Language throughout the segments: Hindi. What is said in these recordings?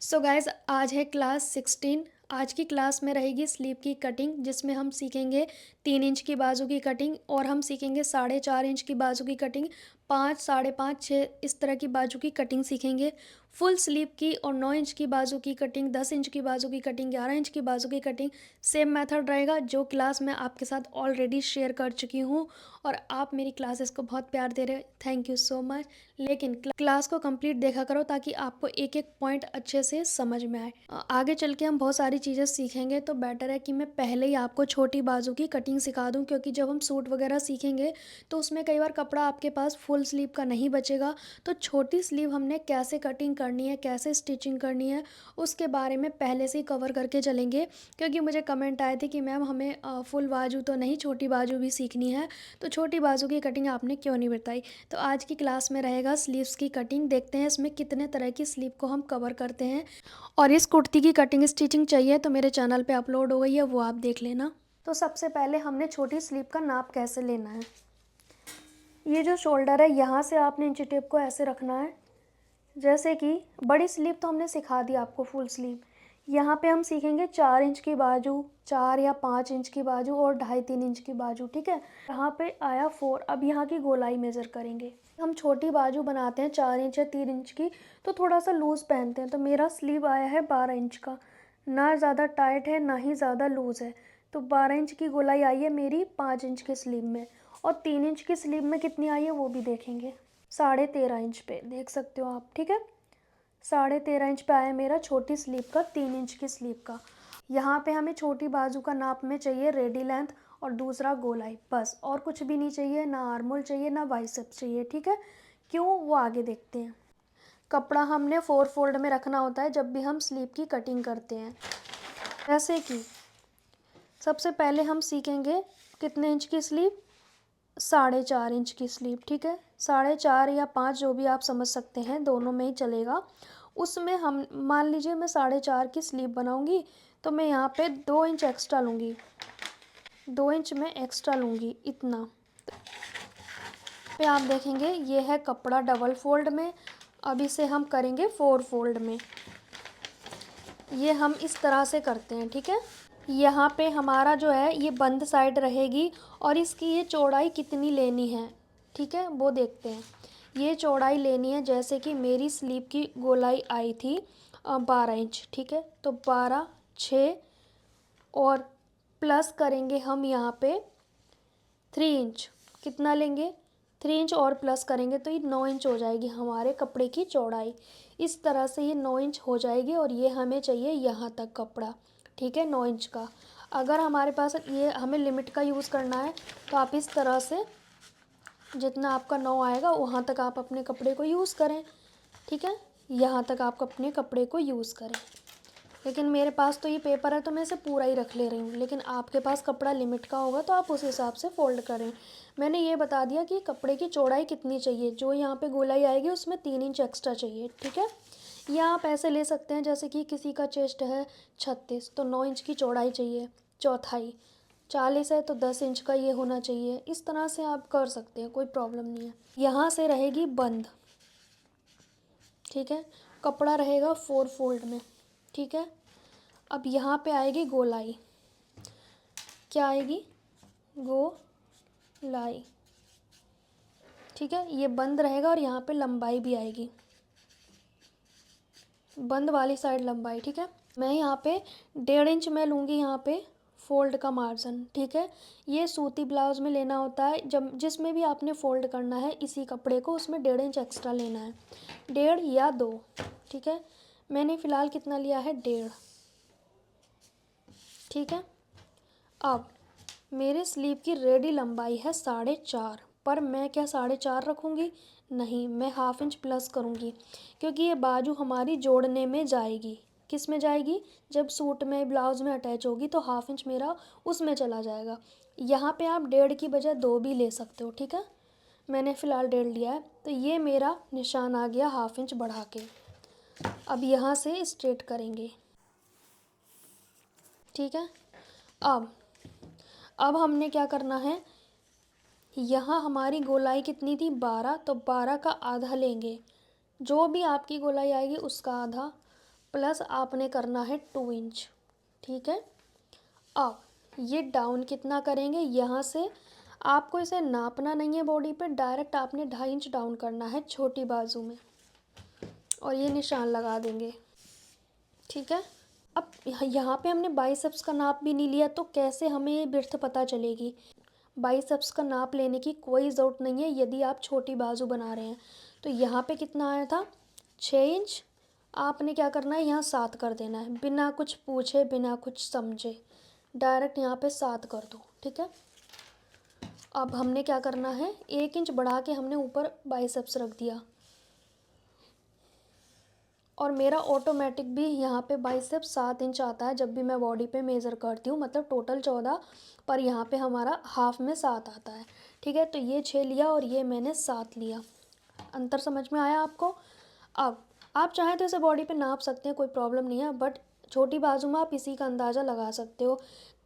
सो गाइज आज है क्लास 16। आज की क्लास में रहेगी स्लीव की कटिंग, जिसमें हम सीखेंगे 3 इंच की बाजू की कटिंग और हम सीखेंगे 4.5 इंच की बाजू की कटिंग, 5, 5.5, 6 इस तरह की बाजू की कटिंग सीखेंगे। फुल स्लीव की और 9 इंच की बाजू की कटिंग, 10 इंच की बाजू की कटिंग, 11 इंच की बाजू की कटिंग सेम मेथड रहेगा जो क्लास मैं आपके साथ ऑलरेडी शेयर कर चुकी हूँ। और आप मेरी क्लासेस को बहुत प्यार दे रहे हो, थैंक यू सो मच। लेकिन क्लास को कंप्लीट देखा करो ताकि आपको एक एक पॉइंट अच्छे से समझ में आए। आगे चल के हम बहुत सारी चीज़ें सीखेंगे, तो बेटर है कि मैं पहले ही आपको छोटी बाजू की कटिंग सिखा दूं, क्योंकि जब हम सूट वगैरह सीखेंगे तो उसमें कई बार कपड़ा आपके पास फुल स्लीव का नहीं बचेगा। तो छोटी स्लीव हमने कैसे कटिंग करनी है, कैसे स्टिचिंग करनी है, उसके बारे में पहले से ही कवर करके चलेंगे। क्योंकि मुझे कमेंट आए थे कि मैम हमें फुल बाजू तो नहीं, छोटी बाजू भी सीखनी है, तो छोटी बाजू की कटिंग आपने क्यों नहीं बताई। तो आज की क्लास में रहेगा स्लीव्स की कटिंग। देखते हैं इसमें कितने तरह की स्लीव को हम कवर करते हैं। और इस कुर्ती की कटिंग स्टिचिंग चाहिए तो मेरे चैनल पे अपलोड हो गई है, वो आप देख लेना। तो सबसे पहले हमने छोटी स्लीव का नाप कैसे लेना है। ये जो शोल्डर है, यहाँ से आपने इंची टेप को ऐसे रखना है। जैसे कि बड़ी स्लीव तो हमने सिखा दी आपको, फुल स्लीव। यहाँ पे हम सीखेंगे 4 इंच की बाजू, 4 या 5 इंच की बाजू और 2.5-3 इंच की बाजू। ठीक है, यहाँ पे आया 4। अब यहाँ की गोलाई मेज़र करेंगे। हम छोटी बाजू बनाते हैं 4 इंच या 3 इंच की, तो थोड़ा सा लूज़ पहनते हैं। तो मेरा स्लीव आया है 12 इंच का, ना ज़्यादा टाइट है ना ही ज़्यादा लूज़ है। तो 12 इंच की गोलाई आई है मेरी 5 इंच की स्लीव में। और 3 इंच की स्लीव में कितनी आई है वो भी देखेंगे। 13.5 इंच पे देख सकते हो आप। ठीक है, 13.5 इंच पे आया मेरा छोटी स्लीव का, 3 इंच की स्लीव का। यहाँ पे हमें छोटी बाजू का नाप में चाहिए रेडी लेंथ और दूसरा गोलाई, बस। और कुछ भी नहीं चाहिए, ना आर्मोल चाहिए ना बाइसेप चाहिए। ठीक है, क्यों, वो आगे देखते हैं। कपड़ा हमने 4 फोल्ड में रखना होता है जब भी हम स्लीव की कटिंग करते हैं। जैसे कि सबसे पहले हम सीखेंगे कितने इंच की स्लीव, 4.5 इंच की स्लीव। ठीक है, 4.5 या 5 जो भी आप समझ सकते हैं, दोनों में ही चलेगा। उसमें हम मान लीजिए मैं 4.5 की स्लीव बनाऊंगी, तो मैं यहाँ पे 2 इंच एक्स्ट्रा लूँगी, 2 इंच में एक्स्ट्रा लूँगी इतना। पे आप देखेंगे ये है कपड़ा डबल फोल्ड में। अब इसे हम करेंगे 4 फोल्ड में। ये हम इस तरह से करते हैं। ठीक है, यहाँ पे हमारा जो है ये बंद साइड रहेगी और इसकी ये चौड़ाई कितनी लेनी है, ठीक है, वो देखते हैं। ये चौड़ाई लेनी है, जैसे कि मेरी स्लीव की गोलाई आई थी 12 इंच। ठीक है, तो 12, 6 और प्लस करेंगे हम यहाँ पे 3 इंच। कितना लेंगे, 3 इंच और प्लस करेंगे तो ये 9 इंच हो जाएगी हमारे कपड़े की चौड़ाई। इस तरह से ये 9 इंच हो जाएगी और ये हमें चाहिए यहाँ तक कपड़ा। ठीक है, 9 इंच का। अगर हमारे पास ये हमें लिमिट का यूज़ करना है तो आप इस तरह से जितना आपका 9 आएगा वहाँ तक आप अपने कपड़े को यूज़ करें। ठीक है, यहाँ तक आप अपने कपड़े को यूज़ करें। लेकिन मेरे पास तो ये पेपर है तो मैं इसे पूरा ही रख ले रही हूँ, लेकिन आपके पास कपड़ा लिमिट का होगा तो आप उस हिसाब से फ़ोल्ड करें। मैंने ये बता दिया कि कपड़े की चौड़ाई कितनी चाहिए। जो यहाँ पे गोलाई आएगी उसमें 3 इंच एक्स्ट्रा चाहिए। ठीक है, या आप ऐसे ले सकते हैं, जैसे कि किसी का चेस्ट है 36 तो 9 इंच की चौड़ाई चाहिए, चौथाई 40 है तो 10 इंच का ये होना चाहिए। इस तरह से आप कर सकते हैं, कोई प्रॉब्लम नहीं है। यहाँ से रहेगी बंद। ठीक है, कपड़ा रहेगा 4 फोल्ड में। ठीक है, अब यहाँ पे आएगी गोलाई। क्या आएगी, गोलाई। ठीक है, ये बंद रहेगा और यहाँ पे लंबाई भी आएगी, बंद वाली साइड लंबाई। ठीक है, मैं यहाँ पे 1.5 इंच में लूँगी यहाँ पे फोल्ड का मार्जिन। ठीक है, ये सूती ब्लाउज में लेना होता है, जब जिसमें भी आपने फोल्ड करना है इसी कपड़े को, उसमें 1.5 इंच एक्स्ट्रा लेना है, 1.5 या 2। ठीक है, मैंने फ़िलहाल कितना लिया है, 1.5। ठीक है, अब मेरे स्लीव की रेडी लंबाई है 4.5, पर मैं क्या 4.5 रखूँगी, नहीं, मैं 1/2 इंच प्लस करूँगी, क्योंकि ये बाजू हमारी जोड़ने में जाएगी। किस में जाएगी, जब सूट में ब्लाउज़ में अटैच होगी तो 1/2 इंच मेरा उसमें चला जाएगा। यहाँ पे आप 1.5 की बजाय 2 भी ले सकते हो। ठीक है, मैंने फ़िलहाल 1.5 लिया है, तो ये मेरा निशान आ गया 1/2 इंच बढ़ा के। अब यहाँ से स्ट्रेट करेंगे। ठीक है, अब हमने क्या करना है, यहाँ हमारी गोलाई कितनी थी, 12, तो 12 का आधा लेंगे। जो भी आपकी गोलाई आएगी उसका आधा, प्लस आपने करना है 2 इंच, ठीक है। अब ये डाउन कितना करेंगे, यहाँ से आपको इसे नापना नहीं है बॉडी पे, डायरेक्ट आपने 2.5 इंच डाउन करना है छोटी बाजू में और ये निशान लगा देंगे, ठीक है। अब यहाँ पे हमने बाइसेप्स का नाप भी नहीं लिया, तो कैसे हमें ये बिर्थ पता चलेगी। बाइसेप्स का नाप लेने की कोई ज़रूरत नहीं है यदि आप छोटी बाजू बना रहे हैं। तो यहाँ पे कितना आया था, 6 इंच। आपने क्या करना है, यहाँ 7 कर देना है, बिना कुछ पूछे बिना कुछ समझे डायरेक्ट यहाँ पे 7 कर दो, ठीक है। अब हमने क्या करना है, 1 इंच बढ़ा के हमने ऊपर बाइसेप्स रख दिया और मेरा ऑटोमेटिक भी यहाँ पे बाइसेप्स 7 इंच आता है जब भी मैं बॉडी पे मेज़र करती हूँ, मतलब टोटल 14 पर यहाँ पे हमारा हाफ में 7 आता है, ठीक है। तो ये 6 लिया और ये मैंने 7 लिया। अंतर समझ में आया आपको। अब आप चाहें तो इसे बॉडी पे नाप सकते हैं, कोई प्रॉब्लम नहीं है, बट छोटी बाजू में आप इसी का अंदाज़ा लगा सकते हो।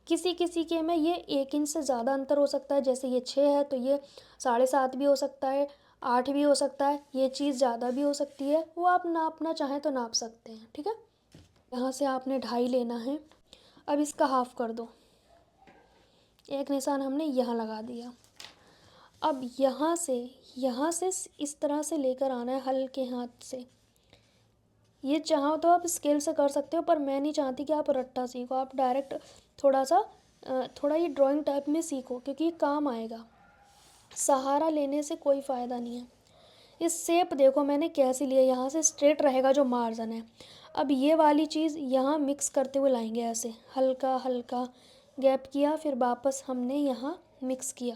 किसी किसी के में ये 1 इंच से ज़्यादा अंतर हो सकता है, जैसे ये 6 है तो ये 7.5 भी हो सकता है, 8 भी हो सकता है, ये चीज़ ज़्यादा भी हो सकती है, वो आप नापना चाहें तो नाप सकते हैं, ठीक है। यहाँ से आपने 2.5 लेना है। अब इसका हाफ कर दो, एक निशान हमने यहाँ लगा दिया। अब यहाँ से इस तरह से लेकर आना है हल्के हाथ से। ये चाहो तो आप स्केल से कर सकते हो, पर मैं नहीं चाहती कि आप रट्टा सीखो, आप डायरेक्ट थोड़ा ये ड्राइंग टाइप में सीखो, क्योंकि ये काम आएगा। सहारा लेने से कोई फ़ायदा नहीं है। इस शेप देखो मैंने कैसी ली है, यहाँ से स्ट्रेट रहेगा जो मार्जिन है। अब ये वाली चीज़ यहाँ मिक्स करते हुए लाएंगे, ऐसे हल्का हल्का गैप किया, फिर वापस हमने यहाँ मिक्स किया,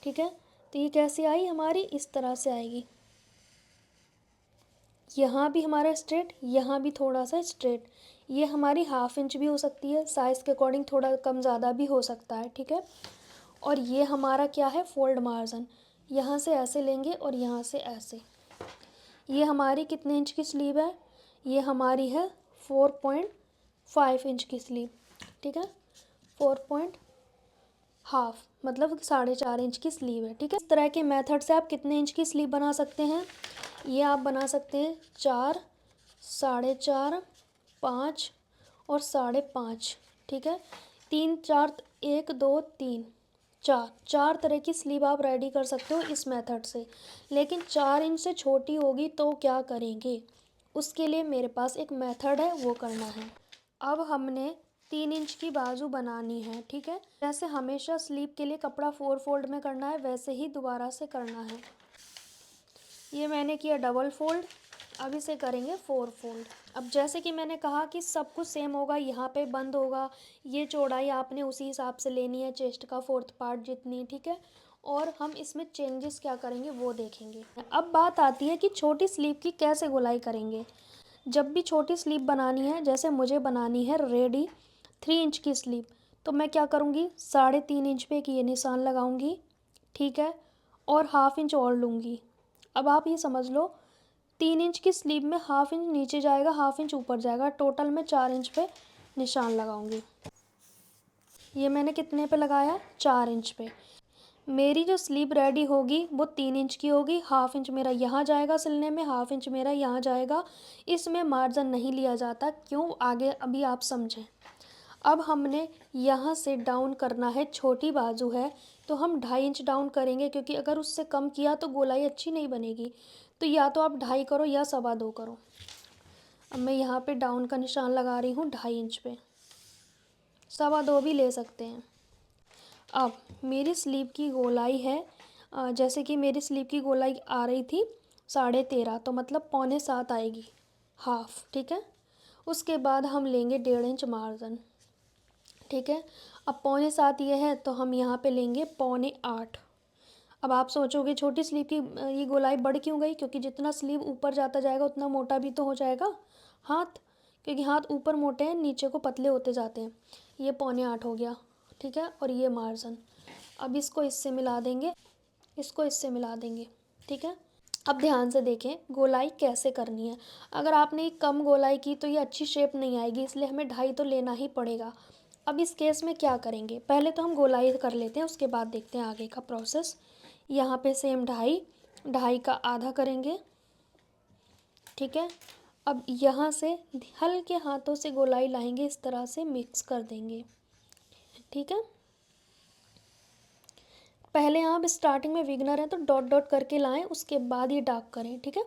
ठीक है। तो ये कैसी आई हमारी, इस तरह से आएगी। यहाँ भी हमारा स्ट्रेट, यहाँ भी थोड़ा सा स्ट्रेट। ये हमारी 1/2 इंच भी हो सकती है, साइज़ के अकॉर्डिंग थोड़ा कम ज़्यादा भी हो सकता है, ठीक है। और ये हमारा क्या है, फोल्ड मार्जिन। यहाँ से ऐसे लेंगे और यहाँ से ऐसे। ये हमारी कितने इंच की स्लीव है, ये हमारी है 4.5 इंच की स्लीव, ठीक है। 4.5 मतलब 4.5 इंच की स्लीव है, ठीक है। इस तरह के मेथड से आप कितने इंच की स्लीव बना सकते हैं, ये आप बना सकते हैं 4, 4.5, 5 और 5.5, ठीक है। 3, 4, 1, 2, 3, 4 तरह की स्लीव आप रेडी कर सकते हो इस मेथड से। लेकिन 4 इंच से छोटी होगी तो क्या करेंगे, उसके लिए मेरे पास एक मेथड है, वो करना है। अब हमने 3 इंच की बाजू बनानी है, ठीक है। जैसे हमेशा स्लीव के लिए कपड़ा 4 फोल्ड में करना है, वैसे ही दोबारा से करना है। ये मैंने किया डबल फोल्ड, अब इसे करेंगे 4 फोल्ड। अब जैसे कि मैंने कहा कि सब कुछ सेम होगा, यहाँ पे बंद होगा, ये चौड़ाई आपने उसी हिसाब से लेनी है, चेस्ट का 4th पार्ट जितनी, ठीक है। और हम इसमें चेंजेस क्या करेंगे वो देखेंगे। अब बात आती है कि छोटी स्लीव की कैसे गोलाई करेंगे। जब भी छोटी स्लीव बनानी है, जैसे मुझे बनानी है रेडी 3 इंच की स्लीव, तो मैं क्या करूँगी, 3.5 इंच पे कि ये निशान लगाऊंगी, ठीक है, और 1/2 इंच और लूँगी। अब आप ये समझ लो 3 इंच की स्लीव में 1/2 इंच नीचे जाएगा, 1/2 इंच ऊपर जाएगा, टोटल में 4 इंच पे निशान लगाऊंगी। ये मैंने कितने पे लगाया, 4 इंच पे। मेरी जो स्लीव रेडी होगी वो 3 इंच की होगी, 1/2 इंच मेरा यहाँ जाएगा सिलने में, 1/2 इंच मेरा यहाँ जाएगा। इसमें मार्जिन नहीं लिया जाता, क्यों, आगे अभी आप समझें। अब हमने यहाँ से डाउन करना है, छोटी बाजू है तो हम 2.5 इंच डाउन करेंगे, क्योंकि अगर उससे कम किया तो गोलाई अच्छी नहीं बनेगी। तो या तो आप 2.5 करो या 2.25 करो। अब मैं यहाँ पे डाउन का निशान लगा रही हूँ 2.5 इंच पे, 2.25 भी ले सकते हैं। अब मेरी स्लीव की गोलाई है, जैसे कि मेरी स्लीव की गोलाई आ रही थी 13.5, तो मतलब 6.25 आएगी, हाफ, ठीक है। उसके बाद हम लेंगे 1.5 इंच मार्जिन, ठीक है। अब 6.25 ये है तो हम यहाँ पे लेंगे 7.25। अब आप सोचोगे छोटी स्लीव की ये गोलाई बढ़ क्यों गई, क्योंकि जितना स्लीव ऊपर जाता जाएगा उतना मोटा भी तो हो जाएगा हाथ, क्योंकि हाथ ऊपर मोटे हैं नीचे को पतले होते जाते हैं। ये 7.25 हो गया, ठीक है। और ये मार्जिन, अब इसको इससे मिला देंगे, इसको इससे मिला देंगे, ठीक है। अब ध्यान से देखें गोलाई कैसे करनी है। अगर आपने कम गोलाई की तो ये अच्छी शेप नहीं आएगी, इसलिए हमें 2.5 तो लेना ही पड़ेगा। अब इस केस में क्या करेंगे, पहले तो हम गोलाई कर लेते हैं, उसके बाद देखते हैं आगे का प्रोसेस। यहाँ पे सेम 2.5 का आधा करेंगे, ठीक है। अब यहाँ से हल्के हाथों से गोलाई लाएंगे, इस तरह से मिक्स कर देंगे। ठीक है, पहले आप स्टार्टिंग में बिगनर हैं तो डॉट डॉट करके लाएं, उसके बाद ये डार्क करें। ठीक है,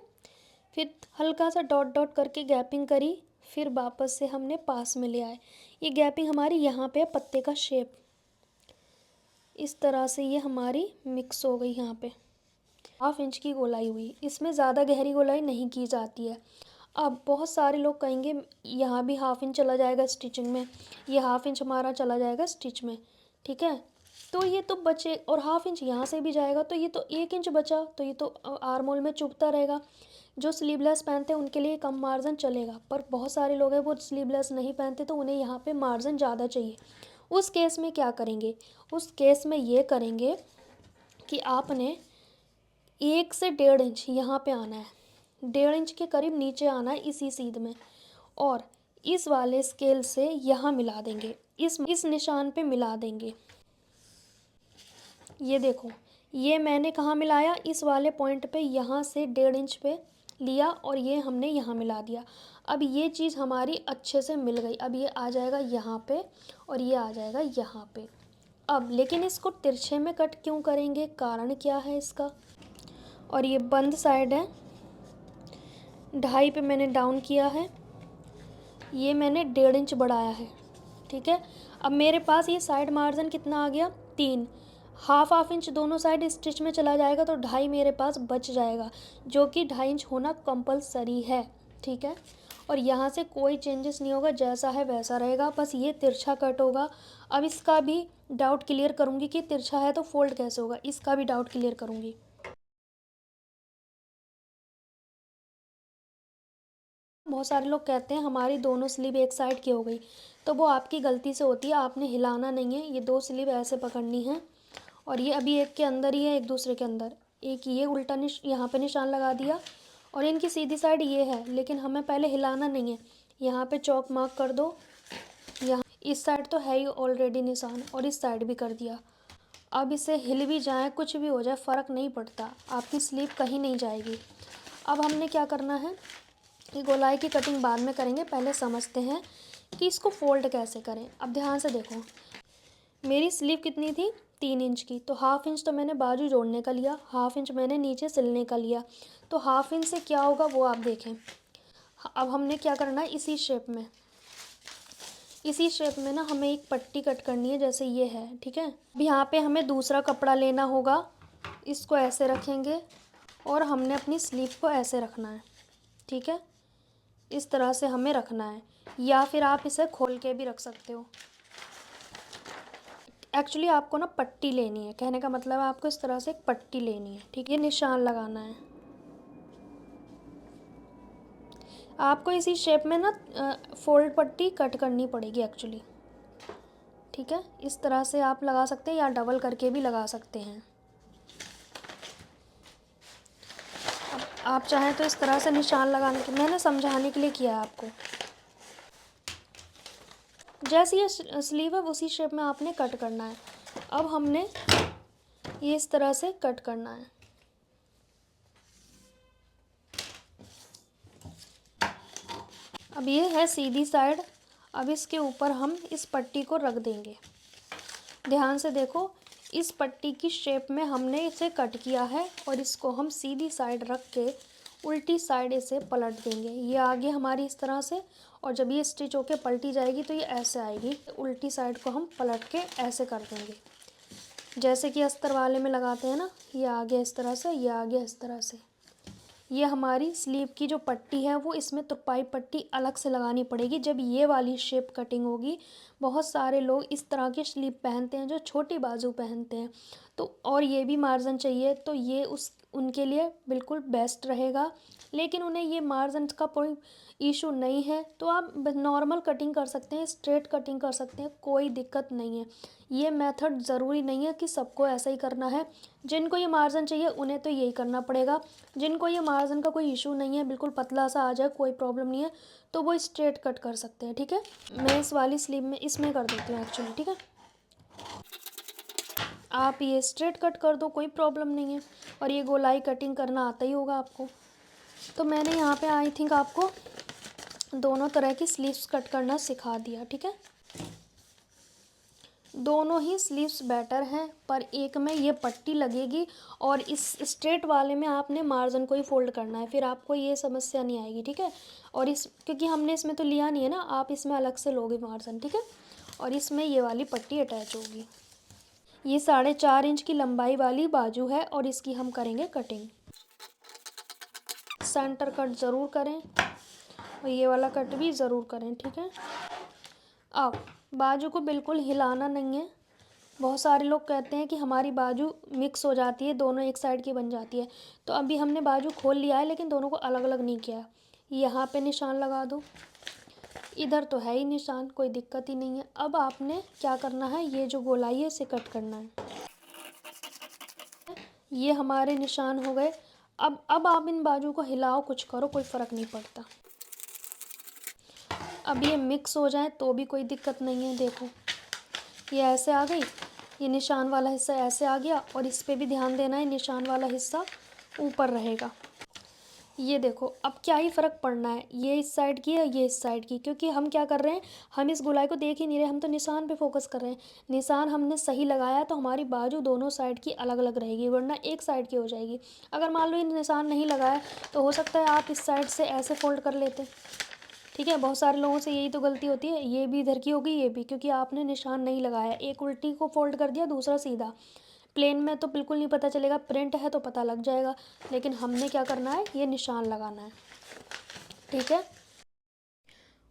फिर हल्का सा डॉट डॉट करके गैपिंग करी, फिर वापस से हमने पास में ले आए। ये गैपिंग हमारी यहाँ पे पत्ते का शेप, इस तरह से ये हमारी मिक्स हो गई। यहाँ पे 1/2 इंच की गोलाई हुई, इसमें ज़्यादा गहरी गोलाई नहीं की जाती है। अब बहुत सारे लोग कहेंगे यहाँ भी 1/2 इंच चला जाएगा स्टिचिंग में, ये 1/2 इंच हमारा चला जाएगा स्टिच में। ठीक है, तो ये तो बचे, और 1/2 इंच यहाँ से भी जाएगा, तो ये तो 1 इंच बचा, तो ये तो आर्म होल में चुभता रहेगा। जो स्लीवलेस पहनते हैं उनके लिए कम मार्जिन चलेगा, पर बहुत सारे लोग हैं वो स्लीवलेस नहीं पहनते, तो उन्हें यहाँ पे मार्जिन ज़्यादा चाहिए। उस केस में क्या करेंगे, उस केस में ये करेंगे कि आपने 1 से 1.5 इंच यहाँ पे आना है, 1.5 इंच के करीब नीचे आना है इसी सीध में, और इस वाले स्केल से यहाँ मिला देंगे, इस निशान पे मिला देंगे। ये देखो, ये मैंने कहाँ मिलाया, इस वाले पॉइंट पे, यहाँ से 1.5 इंच पे लिया और ये हमने यहाँ मिला दिया। अब ये चीज़ हमारी अच्छे से मिल गई। अब ये आ जाएगा यहाँ पे और ये आ जाएगा यहाँ पे। अब लेकिन इसको तिरछे में कट क्यों करेंगे, कारण क्या है इसका। और ये बंद साइड है, 2.5 पे मैंने डाउन किया है, ये मैंने 1.5 इंच बढ़ाया है। ठीक है, अब मेरे पास ये साइड मार्जिन कितना आ गया, 3। 1/2 इंच दोनों साइड स्टिच में चला जाएगा तो 2.5 मेरे पास बच जाएगा, जो कि 2.5 इंच होना कंपलसरी है। ठीक है, और यहाँ से कोई चेंजेस नहीं होगा, जैसा है वैसा रहेगा, बस ये तिरछा कट होगा। अब इसका भी डाउट क्लियर करूँगी कि तिरछा है तो फोल्ड कैसे होगा, इसका भी डाउट क्लियर करूँगी। बहुत सारे लोग कहते हैं हमारी दोनों स्लीव एक साइड की हो गई, तो वो आपकी गलती से होती है, आपने हिलाना नहीं है। ये 2 स्लीव ऐसे पकड़नी है, और ये अभी एक के अंदर ही है, एक दूसरे के अंदर। एक ये उल्टा यहाँ पे निशान लगा दिया, और इनकी सीधी साइड ये है, लेकिन हमें पहले हिलाना नहीं है। यहाँ पे चौक मार्क कर दो, यहाँ इस साइड तो है ही ऑलरेडी निशान, और इस साइड भी कर दिया। अब इसे हिल भी जाए, कुछ भी हो जाए, फ़र्क नहीं पड़ता, आपकी स्लीव कहीं नहीं जाएगी। अब हमने क्या करना है, ये गोलाई की कटिंग बाद में करेंगे, पहले समझते हैं कि इसको फोल्ड कैसे करें। अब ध्यान से देखो, मेरी स्लीव कितनी थी, 3 इंच की, तो 1/2 इंच तो मैंने बाजू जोड़ने का लिया, 1/2 इंच मैंने नीचे सिलने का लिया, तो 1/2 इंच से क्या होगा वो आप देखें। अब हमने क्या करना है, इसी शेप में ना हमें एक पट्टी कट करनी है, जैसे ये है। ठीक है, अब यहाँ पे हमें दूसरा कपड़ा लेना होगा, इसको ऐसे रखेंगे, और हमने अपनी स्लीव को ऐसे रखना है। ठीक है, इस तरह से हमें रखना है, या फिर आप इसे खोल के भी रख सकते हो। एक्चुअली आपको ना पट्टी लेनी है, कहने का मतलब है आपको इस तरह से एक पट्टी लेनी है। ठीक है, निशान लगाना है आपको, इसी शेप में ना फोल्ड पट्टी कट करनी पड़ेगी एक्चुअली। ठीक है, इस तरह से आप लगा सकते हैं, या डबल करके भी लगा सकते हैं। अब आप चाहें तो इस तरह से निशान लगाने के, मैंने समझाने के लिए किया है आपको। जैसे ये स्लीव है उसी शेप में आपने कट करना है। अब हमने ये इस तरह से कट करना है। अब ये है सीधी साइड, अब इसके ऊपर हम इस पट्टी को रख देंगे। ध्यान से देखो, इस पट्टी की शेप में हमने इसे कट किया है, और इसको हम सीधी साइड रख के उल्टी साइड इसे पलट देंगे। ये आगे हमारी इस तरह से, और जब ये स्टिच होके पलटी जाएगी तो ये ऐसे आएगी। उल्टी साइड को हम पलट के ऐसे कर देंगे, जैसे कि अस्तर वाले में लगाते हैं ना, ये आगे इस तरह से, ये आगे इस तरह से। ये हमारी स्लीव की जो पट्टी है वो इसमें तुरपाई पट्टी अलग से लगानी पड़ेगी जब ये वाली शेप कटिंग होगी। बहुत सारे लोग इस तरह की स्लीव पहनते हैं जो छोटी बाजू पहनते हैं, तो और ये भी मार्जिन चाहिए, तो ये उनके लिए बिल्कुल बेस्ट रहेगा। लेकिन उन्हें ये मार्जिन का कोई इशू नहीं है तो आप नॉर्मल कटिंग कर सकते हैं, स्ट्रेट कटिंग कर सकते हैं, कोई दिक्कत नहीं है। ये मेथड ज़रूरी नहीं है कि सबको ऐसा ही करना है। जिनको ये मार्जिन चाहिए उन्हें तो यही करना पड़ेगा। जिनको ये मार्जिन का कोई इशू नहीं है, बिल्कुल पतला सा आ जाए, कोई प्रॉब्लम नहीं है, तो वो स्ट्रेट कट कर सकते हैं। ठीक है, मैं इस वाली स्लीव में इसमें कर देती हूँ एक्चुअली। ठीक है, आप ये स्ट्रेट कट कर दो, कोई प्रॉब्लम नहीं है, और ये गोलाई कटिंग करना आता ही होगा आपको। तो मैंने यहाँ पे आई थिंक आपको दोनों तरह की स्लीव्स कट करना सिखा दिया। ठीक है, दोनों ही स्लीव्स बेटर हैं, पर एक में ये पट्टी लगेगी और इस स्ट्रेट वाले में आपने मार्जिन को ही फोल्ड करना है, फिर आपको ये समस्या नहीं आएगी। ठीक है, और इस क्योंकि हमने इसमें तो लिया नहीं है ना, आप इसमें अलग से लोगे मार्जिन। ठीक है, और इसमें ये वाली पट्टी अटैच होगी। ये 4.5 इंच की लंबाई वाली बाजू है और इसकी हम करेंगे कटिंग। सेंटर कट ज़रूर करें और ये वाला कट भी ज़रूर करें। ठीक है, अब बाजू को बिल्कुल हिलाना नहीं है। बहुत सारे लोग कहते हैं कि हमारी बाजू मिक्स हो जाती है, दोनों एक साइड की बन जाती है। तो अभी हमने बाजू खोल लिया है, लेकिन दोनों को अलग अलग नहीं किया है। यहाँ पे निशान लगा दो, इधर तो है ही निशान, कोई दिक्कत ही नहीं है। अब आपने क्या करना है, ये जो गोलाई है इसे कट करना है। ये हमारे निशान हो गए। अब आप इन बाजू को हिलाओ, कुछ करो, कोई फ़र्क नहीं पड़ता। अब ये मिक्स हो जाए तो भी कोई दिक्कत नहीं है। देखो ये ऐसे आ गई, ये निशान वाला हिस्सा ऐसे आ गया, और इस पे भी ध्यान देना है, निशान वाला हिस्सा ऊपर रहेगा। ये देखो अब क्या ही फ़र्क पड़ना है, ये इस साइड की है, ये इस साइड की, क्योंकि हम क्या कर रहे हैं, हम इस गोलाई को देख ही नहीं रहे, हम तो निशान पे फोकस कर रहे हैं। निशान हमने सही लगाया तो हमारी बाजू दोनों साइड की अलग अलग रहेगी, वरना एक साइड की हो जाएगी। अगर मान लो ये निशान नहीं लगाया तो हो सकता है आप इस साइड से ऐसे फोल्ड कर लेते। ठीक है, बहुत सारे लोगों से यही तो गलती होती है, ये भी इधर की होगी, ये भी, क्योंकि आपने निशान नहीं लगाया, एक उल्टी को फोल्ड कर दिया, दूसरा सीधा। प्लेन में तो बिल्कुल नहीं पता चलेगा, प्रिंट है तो पता लग जाएगा, लेकिन हमने क्या करना है, ये निशान लगाना है। ठीक है,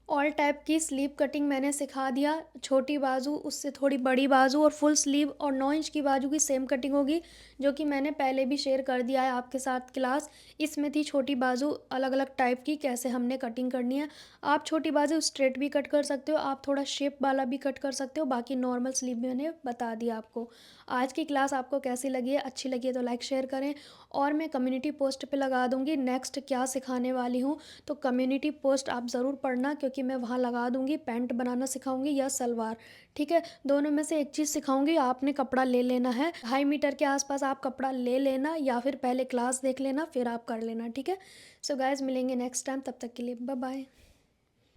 ऑल टाइप की स्लीव कटिंग मैंने सिखा दिया। छोटी बाजू, उससे थोड़ी बड़ी बाजू और फुल स्लीव और 9 इंच की बाजू की सेम कटिंग होगी, जो कि मैंने पहले भी शेयर कर दिया है आपके साथ क्लास। इसमें थी छोटी बाजू अलग अलग टाइप की, कैसे हमने कटिंग करनी है। आप छोटी बाजू स्ट्रेट भी कट कर सकते हो, आप थोड़ा शेप वाला भी कट कर सकते हो, बाकी नॉर्मल स्लीव मैंने बता दिया आपको। आज की क्लास आपको कैसी लगी है, अच्छी लगी है तो लाइक शेयर करें, और मैं कम्युनिटी पोस्ट पे लगा दूँगी नेक्स्ट क्या सिखाने वाली हूँ, तो कम्युनिटी पोस्ट आप ज़रूर पढ़ना, क्योंकि मैं वहाँ लगा दूँगी पैंट बनाना सिखाऊंगी या सलवार। ठीक है, दोनों में से एक चीज़ सिखाऊंगी, आपने कपड़ा ले लेना है 2.5 मीटर के आसपास, आप कपड़ा ले लेना, या फिर पहले क्लास देख लेना फिर आप कर लेना। ठीक है, सो गाइज मिलेंगे नेक्स्ट टाइम, तब तक के लिए बाय बाय।